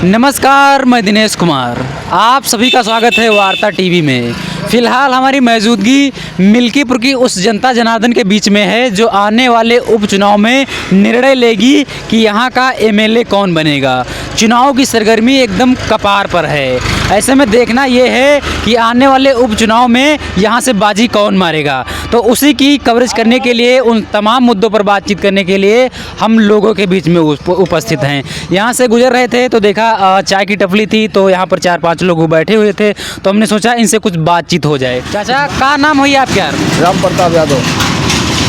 नमस्कार, मैं दिनेश कुमार। आप सभी का स्वागत है वार्ता टीवी में। फ़िलहाल हमारी मौजूदगी मिल्कीपुर की उस जनता जनार्दन के बीच में है जो आने वाले उपचुनाव में निर्णय लेगी कि यहाँ का एमएलए कौन बनेगा। चुनाव की सरगर्मी एकदम कपार पर है। ऐसे में देखना ये है कि आने वाले उपचुनाव में यहाँ से बाजी कौन मारेगा। तो उसी की कवरेज करने के लिए, उन तमाम मुद्दों पर बातचीत करने के लिए हम लोगों के बीच में उपस्थित हैं। यहाँ से गुजर रहे थे तो देखा चाय की टपली थी, तो यहाँ पर 4-5 लोग बैठे हुए थे, तो हमने सोचा इनसे कुछ बातचीत हो जाए। चाचा का नाम हुई आप क्या? राम प्रताप यादव।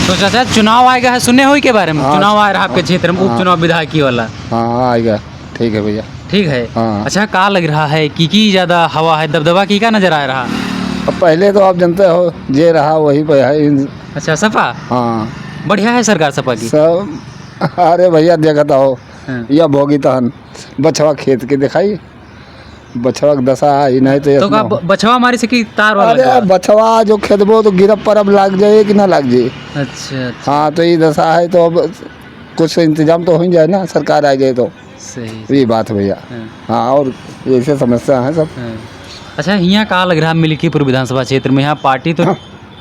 तो चाचा चुनाव आएगा है, सुने हुई के बारे में? चुनाव आ रहा आपके क्षेत्र में, उपचुनाव विधायकी वाला। हाँ आएगा, ठीक है भैया। ठीक है। हाँ। अच्छा, का लग रहा है की ज़्यादा हवा है, दबदबा की का नजर आ रहा? अब पहले तो आप जानते हो जे रहा वही पे है। अच्छा, सपा। हाँ बढ़िया है सरकार सपा की। सब। अरे भैया देखता हो हाँ। या भोगी तहन बछवा खेत के दिखाई, बछवा के दशा ही नहीं तो का बछवा मारी से की तार वाला अरे लगा? बछवा जो खेतबो तो गिरब पर अब लाग जाए कि ना लाग जाए। अच्छा। हाँ तो ये दशा है, तो अब कुछ इंतजाम तो हो ही जाए ना, सरकार आ जाए तो। सही। ये बात है भैया। हाँ और ऐसे समस्या है सब। अच्छा, यहाँ कहाँ लग रहा है मिल्कीपुर विधानसभा क्षेत्र में? यहाँ पार्टी तो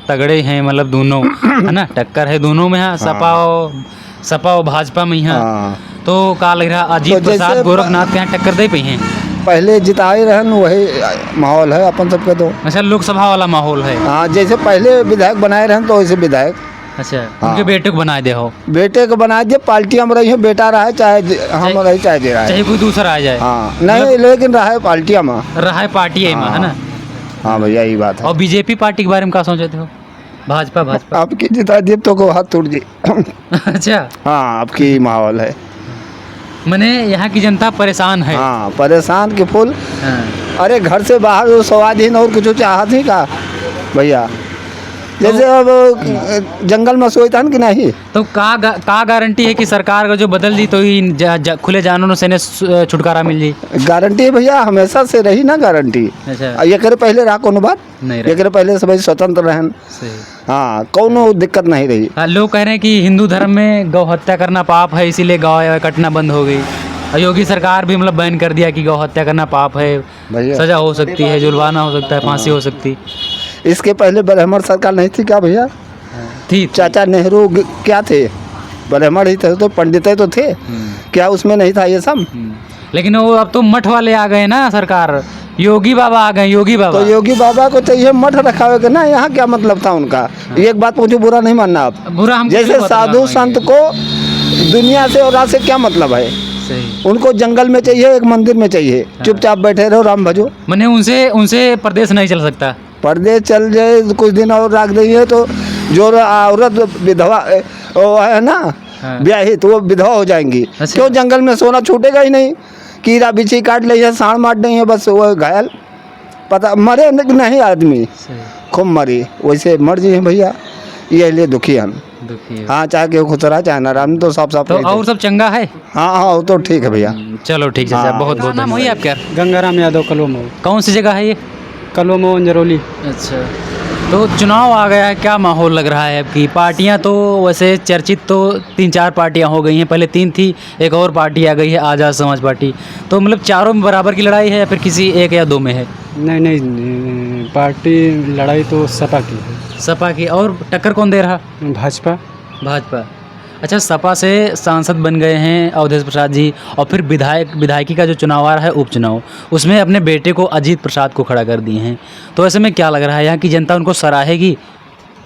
तगड़े हैं, मतलब दोनों है ना, टक्कर है दोनों में। यहाँ सपा और भाजपा में यहाँ तो कहाँ लग रहा अजीत तो प्रसाद गोरखनाथ के यहाँ टक्कर दे पाई हैं? पहले जिताए रहन वही माहौल है अपन सबके तो। अच्छा, लोकसभा वाला माहौल है। हाँ जैसे पहले विधायक बनाए रहन तो वैसे विधायक। अच्छा, हाँ। उनके बेटे को बनाए दे हो? बेटे को बनाए दे, पार्टियाँ में रही है, बेटा रहा है चाहे हम रही चाहे दे रहा है, चाहे कोई दूसरा आ जाए। हाँ नहीं लेकिन रहा है पार्टियाँ में, रहा है पार्टी है हाँ। ना। हाँ भैया ये बात है। और बीजेपी पार्टी के बारे में क्या सोचते हो? भाजपा आपकी जिता दिए तो को हाथ टूट जाए। अच्छा, हाँ आपकी माहौल है। मैंने यहाँ की जनता परेशान है। हाँ परेशान के फुल। हाँ। अरे घर से बाहर वो स्वाधीन और कुछ चाहत ही का भैया, जैसे अब जंगल में सोचता कि नहीं। तो का गारंटी है कि सरकार का जो बदल दी तो ही खुले जानवरों से ने छुटकारा मिल जाए? गारंटी है भैया, हमेशा से रही ना गारंटी। अच्छा। ये करे पहले रहा कोनो बात नहीं ये करे पहले सब स्वतंत्र रहन। सही। हाँ कोनो दिक्कत नहीं रही। लोग कह रहे हैं कि हिंदू धर्म में गौ हत्या करना पाप है, इसीलिए गौ कटना बंद हो गई। योगी सरकार भी मतलब बैन कर दिया कि गौ हत्या करना पाप है, सजा हो सकती है, जुर्माना हो सकता है, फांसी हो सकती। इसके पहले ब्राह्मण सरकार नहीं थी क्या भैया? थी। चाचा नेहरू क्या थे? ब्राह्मण ही थे, तो पंडित तो थे क्या, उसमें नहीं था ये सब? लेकिन वो अब तो मठ वाले आ गए ना सरकार, योगी बाबा आ गए। योगी बाबा, तो योगी बाबा को चाहिए मठ रखावे के ना, यहाँ क्या मतलब था उनका? एक बात मुझे बुरा नहीं मानना आप, बुरा हम जैसे साधु संत को दुनिया से और रात से क्या मतलब है? सही। उनको जंगल में चाहिए, एक मंदिर में चाहिए, चुपचाप बैठे रहो, राम भजो। मैंने उनसे प्रदेश नहीं चल सकता। परदेश चल जाए कुछ दिन और रख देंगे तो जो औरत विधवा वो है ना, ब्याही, तो वो विधवा हो जाएंगी। अच्छा। क्यों? जंगल में सोना छूटेगा ही नहीं। कीड़ा बिछी काट ली है, साड़ मार नहीं है, बस वो घायल, पता मरे नहीं आदमी, खूब मरी, वैसे मर जी भैया। ये लिए दुखी हम। हाँ चाहे केहू खुश रहा चाहे नारायण, तो साफ साफ तो और सब चंगा है। हाँ वो तो ठीक है भैया। चलो ठीक है, बहुत बहुत नाम हुई आपका? गंगाराम यादव, कलोमो। कौन सी जगह है ये? कलोमो अंजरोली। अच्छा, तो चुनाव आ गया है, क्या माहौल लग रहा है आपकी? पार्टियां तो वैसे चर्चित तो 3-4 पार्टियां हो गई हैं, पहले 3 थी, एक और पार्टी आ गई है आज़ाद समाज पार्टी। तो मतलब चारों में बराबर की लड़ाई है या फिर किसी एक या दो में है? नहीं, पार्टी लड़ाई तो सपा की है। सपा की। और टक्कर कौन दे रहा? भाजपा। अच्छा, सपा से सांसद बन गए हैं अवधेश प्रसाद जी, और फिर विधायकी का जो चुनाव आ रहा है उपचुनाव, उसमें अपने बेटे को अजीत प्रसाद को खड़ा कर दिए हैं। तो ऐसे में क्या लग रहा है, यहाँ की जनता उनको सराहेगी?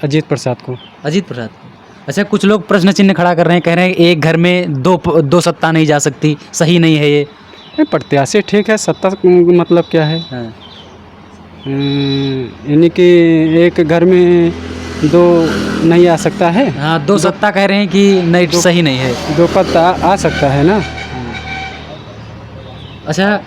अजीत प्रसाद को। अच्छा, कुछ लोग प्रश्न चिन्ह खड़ा कर रहे हैं, कह रहे हैं एक घर में दो सत्ता नहीं जा सकती, सही नहीं है ये? प्रत्याशी ठीक है, सत्ता मतलब क्या है? यानी कि एक घर में दो नहीं आ सकता है। हाँ, दो सत्ता कह रहे हैं कि नहीं, सही नहीं है। दो पद आ सकता है ना। अच्छा,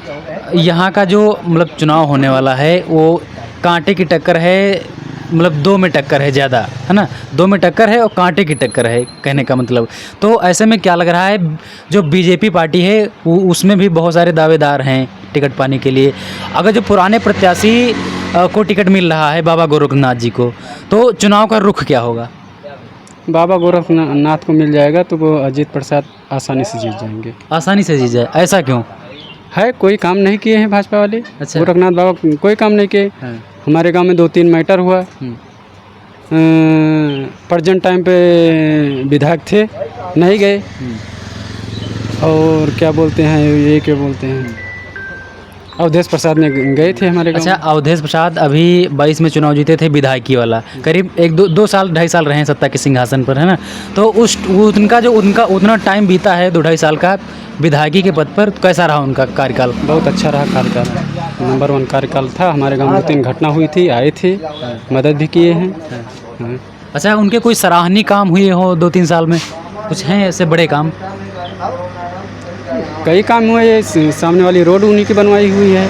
यहाँ का जो मतलब चुनाव होने वाला है वो कांटे की टक्कर है, मतलब 2 में टक्कर है ज़्यादा, है ना? 2 में टक्कर है और कांटे की टक्कर है, कहने का मतलब। तो ऐसे में क्या लग रहा है, जो बीजेपी पार्टी है उसमें भी बहुत सारे दावेदार हैं टिकट पाने के लिए। अगर जो पुराने प्रत्याशी को टिकट मिल रहा है बाबा गोरखनाथ जी को, तो चुनाव का रुख क्या होगा? बाबा गोरखनाथ को मिल जाएगा तो वो अजीत प्रसाद आसानी से जीत जाएंगे। आसानी से जीत जाए, ऐसा क्यों? है, कोई काम नहीं किए हैं भाजपा वाले। अच्छा। गोरखनाथ बाबा कोई काम नहीं किए। हाँ। हमारे गांव में 2-3 मैटर हुआ। प्रेजेंट टाइम पे विधायक थे, नहीं गए। और क्या बोलते हैं ये, क्या बोलते हैं, अवधेश प्रसाद ने गए थे हमारे गांव। अच्छा, अवधेश प्रसाद अभी 22 में चुनाव जीते थे विधायकी वाला, करीब 2-2.5 साल रहे हैं सत्ता के सिंहासन पर, है ना। तो उनका जो उतना टाइम बीता है 2-2.5 साल का विधायकी के पद पर, तो कैसा रहा उनका कार्यकाल? बहुत अच्छा रहा कार्यकाल, नंबर 1 कार्यकाल था। हमारे गांव में 2-3 घटना हुई थी, आए थे, मदद भी किए हैं। हाँ। अच्छा, उनके कोई सराहनीय काम हुए हो 2-3 साल में, कुछ हैं ऐसे बड़े काम? कई काम हुए, ये सामने वाली रोड उन्हीं की बनवाई हुई है।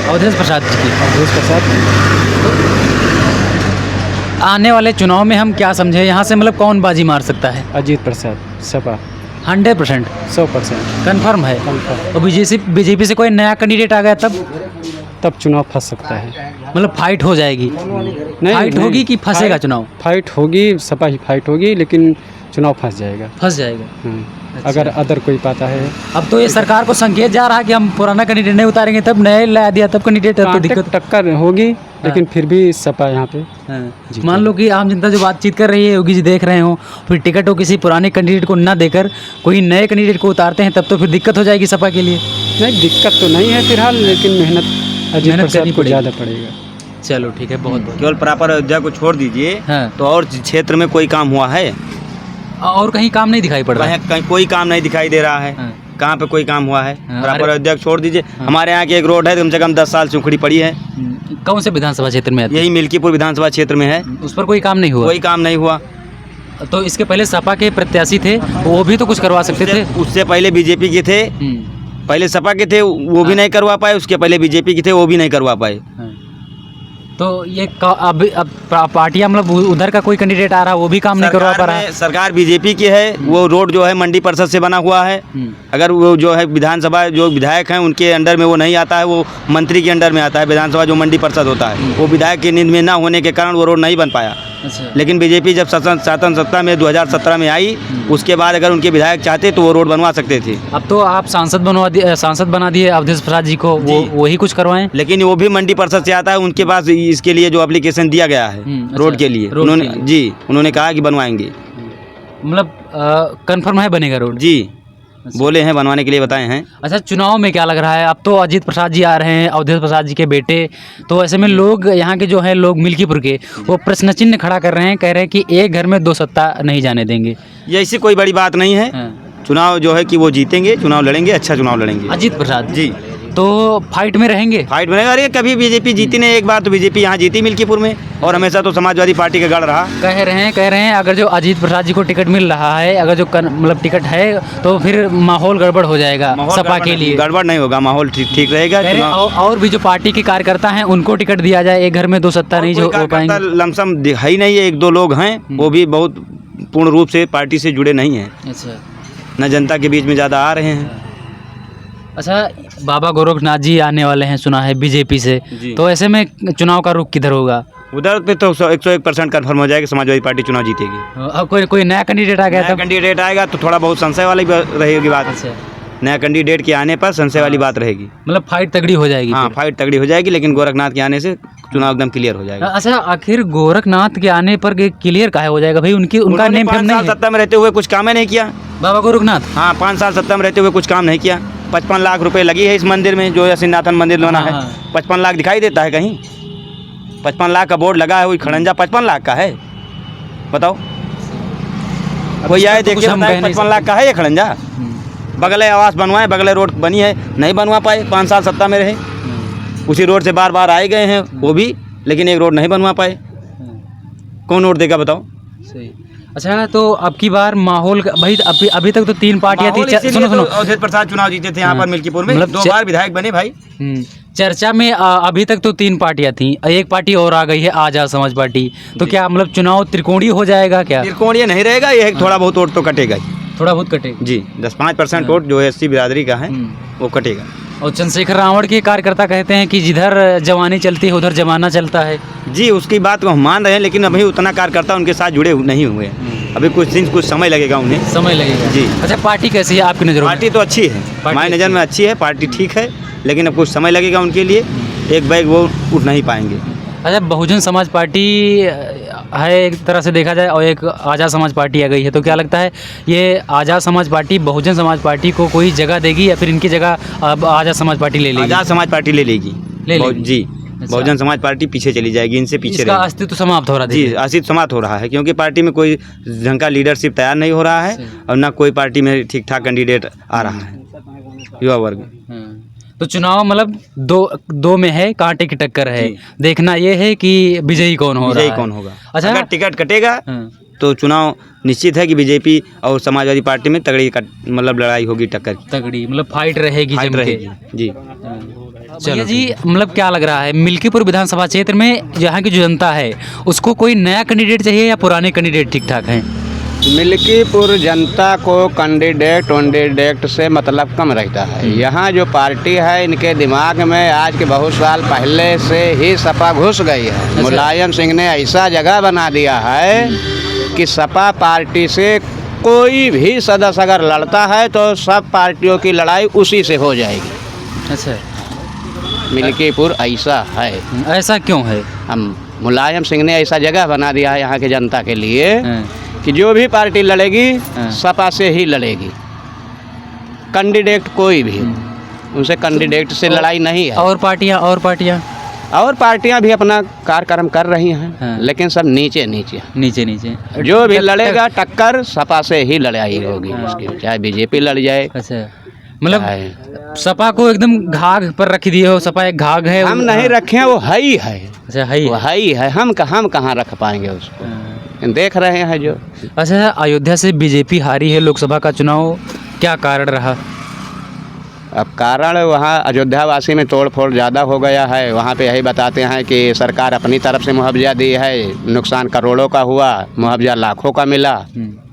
अवधेश प्रसाद जी की। अवधेश प्रसाद। आने वाले चुनाव में हम क्या समझे, यहाँ से मतलब कौन बाजी मार सकता है? अजीत प्रसाद, सपा 100% 100% कन्फर्म है। कन्फर्म। और बीजेपी से कोई नया कैंडिडेट आ गया तब चुनाव फंस सकता है। मतलब फाइट हो जाएगी? नहीं, फाइट नहीं, होगी कि फंसेगा चुनाव? फाइट होगी, सपा ही फाइट होगी, लेकिन चुनाव फंस जाएगा। फंस जाएगा। हाँ। अगर अदर कोई पाता है। अब तो ये सरकार को संकेत जा रहा है कि हम पुराना कैंडिडेट नहीं उतारेंगे, तब नए ला दिया तब कैंडिडेट है, तो दिक्कत। टक्कर होगी, लेकिन फिर भी सपा यहाँ पे। हाँ। मान लो कि आम जनता जो बातचीत कर रही है, योगी जी देख रहे हो, फिर टिकट हो किसी पुराने कैंडिडेट को ना देकर कोई नए कैंडिडेट को उतारते हैं, तब तो फिर दिक्कत हो जाएगी सपा के लिए। नहीं, दिक्कत तो नहीं है फिलहाल, लेकिन मेहनत अजीत प्रसाद को ज़्यादा पड़ेगा। चलो ठीक है, बहुत बहुत। केवल प्रॉपर अयोध्या को छोड़ दीजिए, हाँ। तो और क्षेत्र में कोई काम हुआ है? और कहीं काम नहीं दिखाई पड़ रहा है? कहीं कोई काम नहीं दिखाई दे रहा है। हाँ। कहाँ पे कोई काम हुआ है? हाँ, प्रॉपर अरे- अयोध्या को छोड़ दीजिए। हमारे यहाँ की एक रोड है, कम से कम 10 साल से उखड़ी पड़ी है। कौन से विधानसभा क्षेत्र में आती है? यही मिल्कीपुर विधानसभा क्षेत्र में है। उस पर कोई काम नहीं हुआ? कोई काम नहीं हुआ। तो इसके पहले सपा के प्रत्याशी थे, वो भी तो कुछ करवा सकते थे। उससे पहले बीजेपी के थे, पहले सपा के थे, वो भी नहीं करवा पाए। उसके पहले बीजेपी के थे, वो भी नहीं करवा पाए। तो ये अब पार्टियां मतलब उधर का कोई कैंडिडेट आ रहा है, वो भी काम नहीं करवा पा रहा है। सरकार बीजेपी की है, वो रोड जो है मंडी परिषद से बना हुआ है। अगर वो जो है विधानसभा जो विधायक हैं उनके अंडर में वो नहीं आता है, वो मंत्री के अंडर में आता है। विधानसभा जो मंडी परिषद होता है, वो विधायक की नींद में ना होने के कारण वो रोड नहीं बन पाया। अच्छा। लेकिन बीजेपी जब शासन सत्ता में 2017 में आई, उसके बाद अगर उनके विधायक चाहते तो वो रोड बनवा सकते थे। अब तो आप सांसद बना दिए अवधेश प्रसाद जी को, वो वही कुछ करवाएं। लेकिन वो भी मंडी परिषद से आता है, उनके पास इसके लिए जो एप्लीकेशन दिया गया है अच्छा, रोड के लिए, रोड उन्होंने के लिए। जी उन्होंने कहा कि बनवाएंगे। मतलब कंफर्म है बनेगा रोड? जी बोले हैं, बनवाने के लिए बताए हैं। अच्छा, चुनाव में क्या लग रहा है? अब तो अजीत प्रसाद जी आ रहे हैं, अवधेश प्रसाद जी के बेटे, तो ऐसे में लोग यहाँ के जो हैं लोग मिल्कीपुर के, वो प्रश्न चिन्ह खड़ा कर रहे हैं, कह रहे हैं कि एक घर में 2 सत्ता नहीं जाने देंगे। ये ऐसी कोई बड़ी बात नहीं है। चुनाव जो है कि वो जीतेंगे, चुनाव लड़ेंगे, अच्छा चुनाव लड़ेंगे। अजीत प्रसाद जी तो फाइट में रहेंगे? फाइट बनेगा। अरे कभी बीजेपी जीती नहीं, एक बार तो बीजेपी यहाँ जीती मिल्कीपुर में, और हमेशा तो समाजवादी पार्टी का गढ़ रहा। कह रहे हैं अगर जो अजीत प्रसाद जी को टिकट मिल रहा है, अगर जो मतलब टिकट है, तो फिर माहौल गड़बड़ हो जाएगा सपा के लिए। गड़बड़ नहीं होगा, माहौल ठीक रहेगा। कह रहे हैं और भी जो पार्टी के कार्यकर्ता हैं उनको टिकट दिया जाए, एक घर में 2 सत्ता नहीं जो हो पाएंगे। लमसम है ही नहीं है, 1-2 लोग हैं, वो भी बहुत पूर्ण रूप से पार्टी से जुड़े नहीं हैं, अच्छा। न जनता के बीच में ज़्यादा आ रहे हैं। अच्छा, बाबा गोरखनाथ जी आने वाले हैं सुना है बीजेपी से, जी। तो ऐसे में चुनाव का रुख किधर होगा? उधर पे तो 101% कन्फर्म हो जाएगा, समाजवादी पार्टी चुनाव जीतेगी। अब कोई नया कैंडिडेट आ गया नया तब? कैंडिडेट आएगा तो थोड़ा बहुत संशय वाली रहेगी बात। अच्छा, नया कैंडिडेट के आने पर संशय वाली बात रहेगी। मतलब फाइट तगड़ी हो जाएगी। हाँ, फिर। फाइट तगड़ी हो जाएगी, लेकिन गोरखनाथ के आने से चुनाव एकदम क्लियर हो जाएगा। अच्छा, आखिर गोरखनाथ के आने पर क्लियर काहे हो जाएगा भाई? उनका उन्होंने नेम फेम 5 नहीं साल है? सत्ता में रहते हुए कुछ काम ही नहीं किया। बाबा गोरखनाथ? हाँ, 5 साल सत्ता में रहते हुए कुछ काम नहीं किया। 55 लाख रुपए लगी है इस मंदिर में, जो सिंहासन मंदिर बना है। हाँ। 55 लाख दिखाई देता है कहीं? 55 लाख का बोर्ड लगा है, वही खड़ंजा 55 लाख का है, बताओ। कोई आए देखिए, 55 लाख का है ये खड़ंजा? बगले आवास बनवाए, बगले रोड बनी है, नहीं बनवा पाए। 5 साल सत्ता में रहे, उसी रोड से बार बार आए गए हैं वो भी, लेकिन एक रोड नहीं बनवा पाए। कौन वोट देगा बताओ? सही। अच्छा, तो अब की बार माहौल भाई अभी तक तो 3 पार्टियां थी। सुनो अवधेश प्रसाद चुनाव जीते थे यहाँ पर मिल्कीपुर में, मतलब 2 बार विधायक बने भाई। चर्चा में अभी तक तो 3 पार्टियां थी, एक पार्टी और आ गई है आजाद समाज पार्टी। तो क्या मतलब चुनाव त्रिकोणीय हो जाएगा क्या? त्रिकोणीय नहीं रहेगा, ये थोड़ा बहुत वोट तो कटेगा ही। थोड़ा बहुत कटेगा जी, 10-5% वोट जो है SC बिरादरी का है वो कटेगा। और चंद्रशेखर रावण के कार्यकर्ता कहते हैं कि जिधर जवानी चलती है उधर जमाना चलता है। जी, उसकी बात को हम मान रहे हैं, लेकिन अभी उतना कार्यकर्ता उनके साथ जुड़े नहीं हुए हैं। अभी कुछ समय लगेगा उन्हें। समय लगेगा जी। अच्छा, पार्टी कैसी है आपकी नज़रों में? पार्टी तो अच्छी है, हमारी नज़र में अच्छी है, पार्टी ठीक है, लेकिन अब कुछ समय लगेगा उनके लिए, एक बैग वो उठ नहीं पाएंगे। अच्छा, बहुजन समाज पार्टी है एक तरह से देखा जाए और एक आज़ाद समाज पार्टी आ गई है, तो क्या लगता है ये आज़ाद समाज पार्टी बहुजन समाज पार्टी को कोई जगह देगी या फिर इनकी जगह अब आज़ाद समाज पार्टी ले लेगी? आज़ाद समाज पार्टी ले लेगी। जी, अच्छा। बहुजन समाज पार्टी पीछे चली जाएगी, इनसे पीछे इसका रहेगी। अस्तित्व समाप्त हो रहा है। जी, अस्तित्व समाप्त हो रहा है, क्योंकि पार्टी में कोई ढंग का लीडरशिप तैयार नहीं हो रहा है और ना कोई पार्टी में ठीक ठाक कैंडिडेट आ रहा है युवा वर्ग। तो चुनाव मतलब दो में है, कांटे की टक्कर है। जी। देखना ये है कि विजयी कौन हो रहा विजयी है। कौन होगा। अच्छा, अगर टिकट कटेगा हाँ। तो चुनाव निश्चित है कि बीजेपी और समाजवादी पार्टी में तगड़ी मतलब लड़ाई होगी, टक्कर की तगड़ी मतलब फाइट रहेगी, फाइट जम के। रहेगी। जी, चलो जी, मतलब क्या लग रहा है मिल्कीपुर विधानसभा क्षेत्र में यहाँ की जो जनता है उसको कोई नया कैंडिडेट चाहिए या पुराने कैंडिडेट ठीक ठाक हैं? मिल्कीपुर जनता को कैंडिडेट से मतलब कम रहता है। यहाँ जो पार्टी है इनके दिमाग में आज के बहुत साल पहले से ही सपा घुस गई है। मुलायम सिंह ने ऐसा जगह बना दिया है कि सपा पार्टी से कोई भी सदस्य अगर लड़ता है तो सब पार्टियों की लड़ाई उसी से हो जाएगी। अच्छा, मिल्कीपुर ऐसा है। ऐसा क्यों है? हम मुलायम सिंह ने ऐसा जगह बना दिया है यहाँ की जनता के लिए हाँ। कि जो भी पार्टी लड़ेगी हाँ। सपा से ही लड़ेगी, कैंडिडेट कोई भी उनसे कैंडिडेट से लड़ाई नहीं है। और पार्टियां भी अपना कार्यक्रम कर रही हैं। हाँ। लेकिन सब नीचे नीचे जो भी लड़ेगा टक्कर सपा से ही लड़ाई होगी उसकी, चाहे बीजेपी लड़ जाए। अच्छा, मतलब सपा को एकदम घाघ पर रख दिए हो, सपा एक घाघ है। हम नहीं रखे हैं, वो है ही है। अच्छा, है ही वो है ही है, हम कहाँ रख पाएंगे उसको, देख रहे हैं जो। अच्छा, अयोध्या से बीजेपी हारी है लोकसभा का चुनाव, क्या कारण रहा? अब कारण वहाँ अयोध्या वासी में तोड़ फोड़ ज़्यादा हो गया है। वहाँ पे यही बताते हैं कि सरकार अपनी तरफ से मुआवजा दी है, नुकसान करोड़ों का हुआ, मुआवजा लाखों का मिला।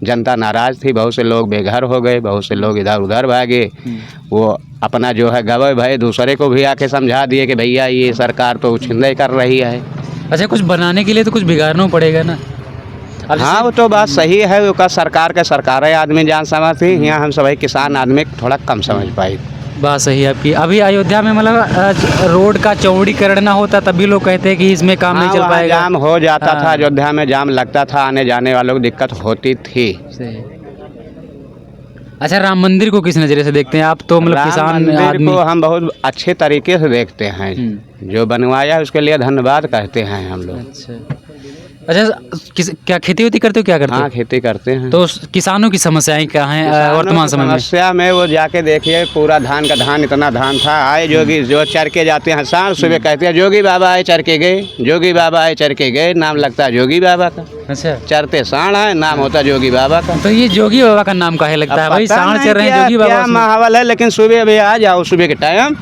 जनता नाराज़ थी, बहुत से लोग बेघर हो गए, बहुत से लोग इधर उधर भागे। वो अपना जो है गवाह भाई दूसरे को भी आके समझा दिए कि भैया ये सरकार तो उछिंदे कर रही है। अच्छा, कुछ बनाने के लिए तो कुछ बिगाड़ना पड़ेगा ना। हाँ, वो तो बात सही है। वो का सरकार के सरकारें आदमी जान समझती, यहाँ हम सभी किसान आदमी थोड़ा कम समझ पाए। बात सही है आपकी। अभी अयोध्या में मतलब रोड का चौड़ीकरण ना होता तब भी लोग कहते हैं कि इसमें काम नहीं चल पाएगा। जाम हो जाता था, अयोध्या में जाम लगता था, आने जाने वालों को दिक्कत होती थी। अच्छा, राम मंदिर को किस नज़रिए से देखते हैं आप? तो मतलब किसान मंदिर को हम बहुत अच्छे तरीके से देखते हैं। जो बनवाया है उसके लिए धन्यवाद कहते हैं हम लोग। अच्छा, क्या खेती वेती करते हो, क्या करते हो? हाँ, खेती करते हैं। तो किसानों की समस्याएं क्या हैं वर्तमान समय में? समस्या में वो जाके देखिए, पूरा धान इतना धान था। आए जोगी जो चर के जाते हैं, शाम सुबह कहते हैं जोगी बाबा आए चर के गए, जोगी बाबा आए चर के गए, नाम लगता है जोगी बाबा का। अच्छा, चरते साण है, नाम होता जोगी बाबा का। तो ये जोगी बाबा का नाम काहे लगता है भाई? साण चर रहे हैं जोगी बाबा, माहौल है। लेकिन सुबह अभी आ जाओ, सुबह के टाइम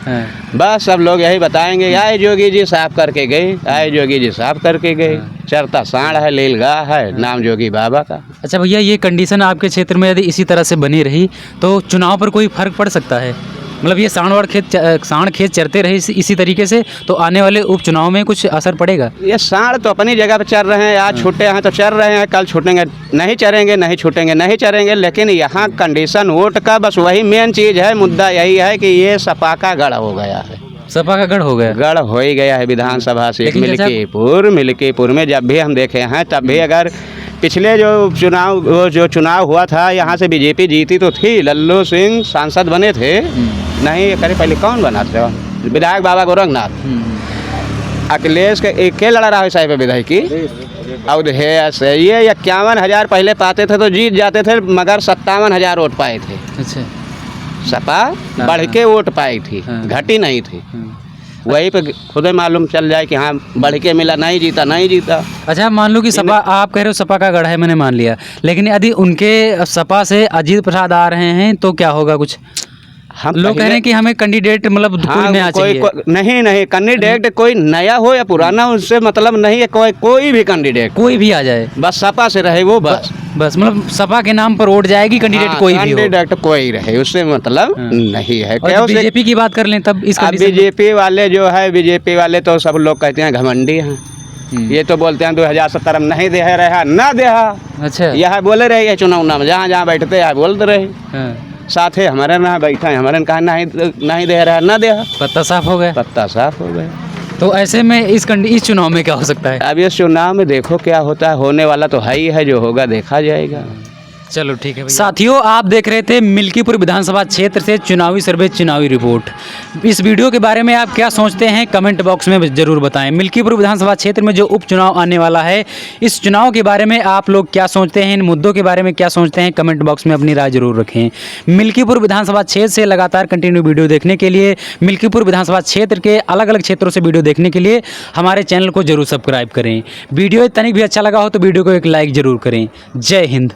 बस सब लोग यही बताएंगे, आए जोगी जी साफ करके गए, आए जोगी जी साफ करके गए। चरता साण है, लीलगाह है, नाम जोगी बाबा का। अच्छा भैया, ये कंडीशन आपके क्षेत्र में यदि इसी तरह से बनी रही तो चुनाव पर कोई फर्क पड़ सकता है? मतलब ये सांड खेत चरते रहे इसी तरीके से तो आने वाले उपचुनाव में कुछ असर पड़ेगा? ये सांड तो अपनी जगह पर चर रहे हैं, आज छूटे हैं तो चर रहे हैं, कल छूटेंगे नहीं चरेंगे, नहीं छूटेंगे नहीं चरेंगे। लेकिन यहाँ कंडीशन वोट का बस वही मेन चीज़ है, मुद्दा यही है कि ये सपा का गढ़ हो गया है। सपा का गढ़ हो गया, गढ़ हो ही गया है विधानसभा सीट मिल्कीपुर में। जब भी हम देखे हैं तब भी अगर पिछले जो चुनाव हुआ था यहाँ से बीजेपी जीती तो थी, लल्लू सिंह सांसद बने थे। नहीं करे पहले कौन बना था? विधायक बाबा गोरखनाथ। अखिलेश के लड़ा रहा है साहिब विधायकी और ये 51,000 पहले पाते थे तो जीत जाते थे, मगर 57,000 वोट पाए थे। अच्छा, सपा बढ़ के वोट पाई थी, घटी नहीं थी। वही पे खुद मालूम चल जाए कि हाँ बढ़ के मिला, नहीं जीता। अच्छा, मान लो कि सपा, आप कह रहे हो सपा का गढ़ है, मैंने मान लिया, लेकिन यदि उनके सपा से अजीत प्रसाद आ रहे हैं तो क्या होगा कुछ? हम लोग कह रहे हैं कि हमें कैंडिडेट मतलब कोई नया चाहिए। नहीं नहीं, कैंडिडेट कोई नया हो या पुराना, उससे मतलब नहीं है। कोई भी कैंडिडेट, कोई भी आ जाए, बस सपा से रहे वो, बस बस मतलब सपा के नाम पर वोट जाएगी, कैंडिडेट कोई भी हो। कैंडिडेट कोई रहे, उससे मतलब नहीं है। और बीजेपी की बात कर लें तब इस अब बीजेपी वाले जो है, बीजेपी वाले तो सब लोग कहते हैं घमंडी हैं। ये तो बोलते हैं 2017 में नहीं दे रहा, ना दे। अच्छा, यह बोले रहे चुनाव में जहाँ जहाँ बैठते हैं बोलते रहे, साथ ही हमारे यहाँ बैठा है, हमारे कहा नहीं दे रहा, ना दे। पत्ता साफ हो गया, पत्ता साफ हो गया। तो ऐसे में इस चुनाव में क्या हो सकता है? अब इस चुनाव में देखो क्या होता है, होने वाला तो है ही है, जो होगा देखा जाएगा। चलो ठीक है साथियों, आप देख रहे थे मिल्कीपुर विधानसभा क्षेत्र से चुनावी सर्वे, चुनावी रिपोर्ट। इस वीडियो के बारे में आप क्या सोचते हैं कमेंट बॉक्स में ज़रूर बताएं। मिल्कीपुर विधानसभा क्षेत्र में जो उपचुनाव आने वाला है, इस चुनाव के बारे में आप लोग क्या सोचते हैं, इन मुद्दों के बारे में क्या सोचते हैं, कमेंट बॉक्स में अपनी राय जरूर रखें। मिल्कीपुर विधानसभा क्षेत्र से लगातार कंटिन्यू वीडियो देखने के लिए, मिल्कीपुर विधानसभा क्षेत्र के अलग अलग क्षेत्रों से वीडियो देखने के लिए हमारे चैनल को जरूर सब्सक्राइब करें। वीडियो तनिक भी अच्छा लगा हो तो वीडियो को एक लाइक ज़रूर करें। जय हिंद।